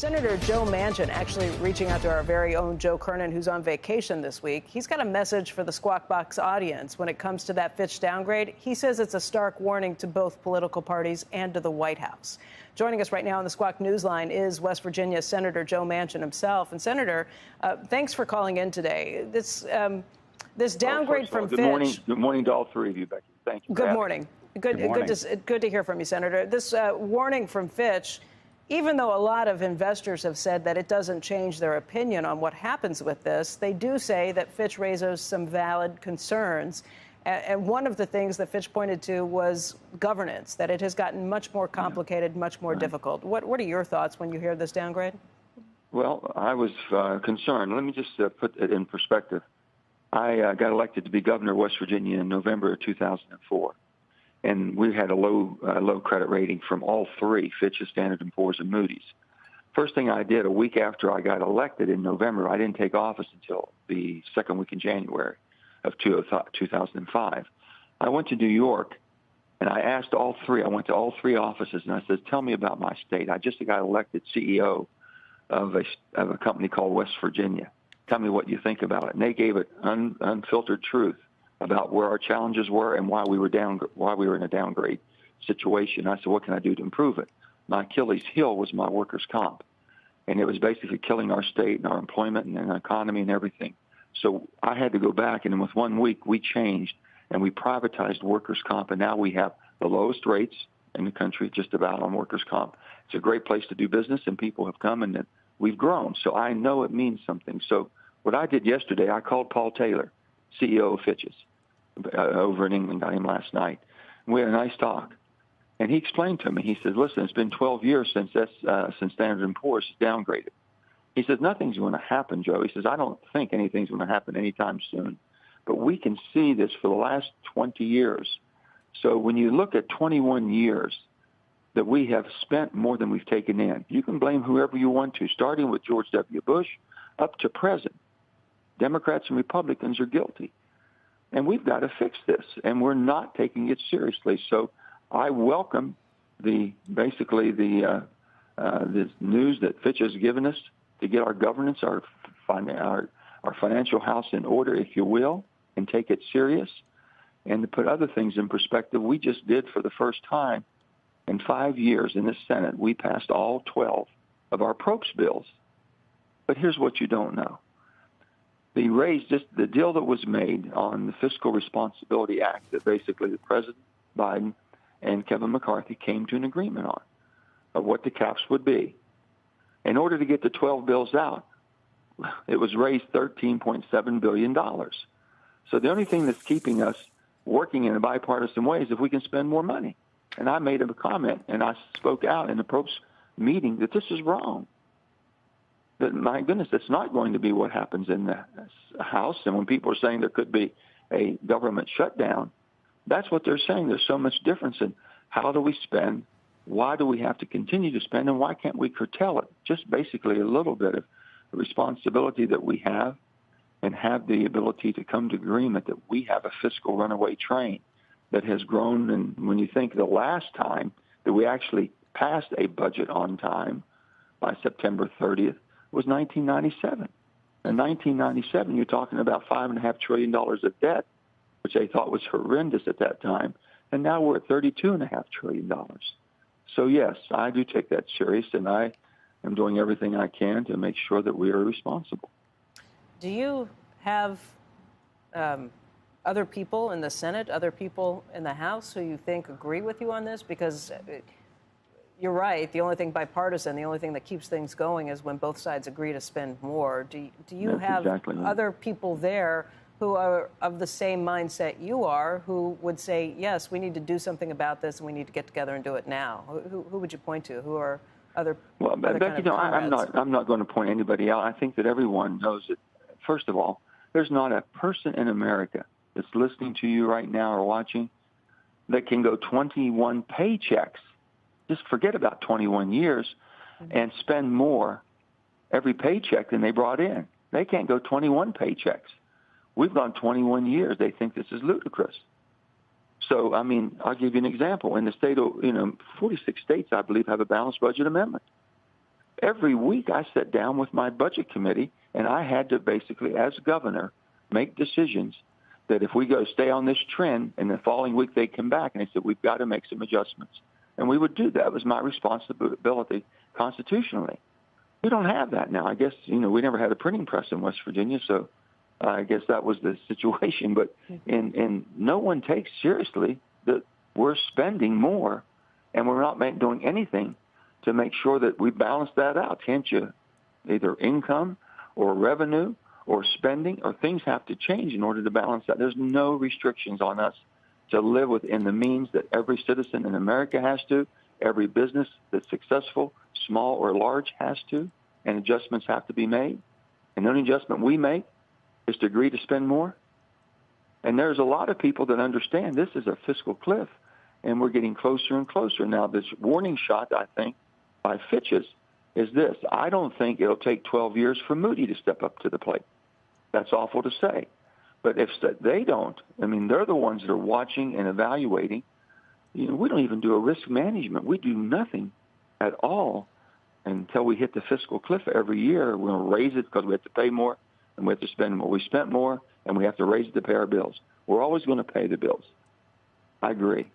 Senator Joe Manchin actually reaching out to our very own Joe Kernan, who's on vacation this week. He's got a message for the Squawk Box audience when it comes to that Fitch downgrade. He says it's a stark warning to both political parties and to the White House. Joining us right now on the Squawk Newsline is West Virginia Senator Joe Manchin himself. And Senator, thanks for calling in today. This downgrade from Fitch. Good morning to all three of you, Becky. Thank you. Good morning. Good to hear from you, Senator. This warning from Fitch, even though a lot of investors have said that it doesn't change their opinion on what happens with this, they do say that Fitch raises some valid concerns. And one of the things that Fitch pointed to was governance, that it has gotten much more complicated, much more difficult. What are your thoughts when you hear this downgrade? Well, I was concerned. Let me just put it in perspective. I got elected to be governor of West Virginia in November of 2004. And we had a low credit rating from all three, Fitch, Standard & Poor's, and Moody's. First thing I did a week after I got elected in November, I didn't take office until the second week in January of 2005. I went to New York, and I asked all three. I went to all three offices, and I said, tell me about my state. I just got elected CEO of a company called West Virginia. Tell me what you think about it. And they gave it unfiltered truth about where our challenges were and why we were in a downgrade situation. I said, what can I do to improve it? My Achilles heel was my workers' comp, and it was basically killing our state and our employment and our economy and everything. So I had to go back, and with 1 week, we changed, and we privatized workers' comp, and now we have the lowest rates in the country just about on workers' comp. It's a great place to do business, and people have come, and we've grown. So I know it means something. So what I did yesterday, I called Paul Taylor, CEO of Fitch's, over in England, got him last night. We had a nice talk. And he explained to me, he said, listen, it's been 12 years since Standard & Poor's downgraded. He says, nothing's going to happen, Joe. He says, I don't think anything's going to happen anytime soon. But we can see this for the last 20 years. So when you look at 21 years that we have spent more than we've taken in, you can blame whoever you want to, starting with George W. Bush up to present. Democrats and Republicans are guilty. And we've got to fix this, and we're not taking it seriously. So I welcome this news that Fitch has given us to get our governance, our financial house in order, if you will, and take it serious. And to put other things in perspective, we just did for the first time in 5 years in the Senate, we passed all 12 of our Probst bills. But here's what you don't know. The deal that was made on the Fiscal Responsibility Act that basically the President Biden and Kevin McCarthy came to an agreement on of what the caps would be. In order to get the 12 bills out, it was raised $13.7 billion. So the only thing that's keeping us working in a bipartisan way is if we can spend more money. And I made a comment, and I spoke out in the Probst meeting that this is wrong. That, my goodness, that's not going to be what happens in the House. And when people are saying there could be a government shutdown, that's what they're saying. There's so much difference in how do we spend, why do we have to continue to spend, and why can't we curtail it? Just basically a little bit of the responsibility that we have and have the ability to come to agreement that we have a fiscal runaway train that has grown. And when you think the last time that we actually passed a budget on time by September 30th, was 1997. In 1997, you're talking about $5.5 trillion of debt, which they thought was horrendous at that time. And now we're at $32.5 trillion. So, yes, I do take that serious, and I am doing everything I can to make sure that we are responsible. Do you have other people in the Senate, other people in the House who you think agree with you on this? Because you're right. The only thing bipartisan, the only thing that keeps things going is when both sides agree to spend more. Do you That's have exactly right. other people there who are of the same mindset you are, who would say, yes, we need to do something about this and we need to get together and do it now? Who would you point to? Who are other? Well, other Becky, kind of I'm not going to point anybody out. I think that everyone knows that. First of all, there's not a person in America that's listening to you right now or watching that can go 21 paychecks. Just forget about 21 years and spend more every paycheck than they brought in. They can't go 21 paychecks. We've gone 21 years. They think this is ludicrous. So, I mean, I'll give you an example. In the state of, 46 states, I believe, have a balanced budget amendment. every week I sat down with my budget committee, and I had to basically, as governor, make decisions that if we stay on this trend, and the following week they come back and they said, we've got to make some adjustments. And we would do that. It was my responsibility constitutionally. We don't have that now. I guess, we never had a printing press in West Virginia, so I guess that was the situation. But and no one takes seriously that we're spending more and we're not doing anything to make sure that we balance that out. Can't you? Either income or revenue or spending or things have to change in order to balance that. There's no restrictions on us to live within the means that every citizen in America has to, every business that's successful, small or large, has to, and adjustments have to be made. And the only adjustment we make is to agree to spend more. And there's a lot of people that understand this is a fiscal cliff, and we're getting closer and closer. Now, this warning shot, I think, by Fitch's is this. I don't think it'll take 12 years for Moody to step up to the plate. That's awful to say. But if they don't, they're the ones that are watching and evaluating. We don't even do a risk management. We do nothing at all until we hit the fiscal cliff every year. We're going to raise it because we have to pay more and we have to spend more. We spent more and we have to raise it to pay our bills. We're always going to pay the bills. I agree.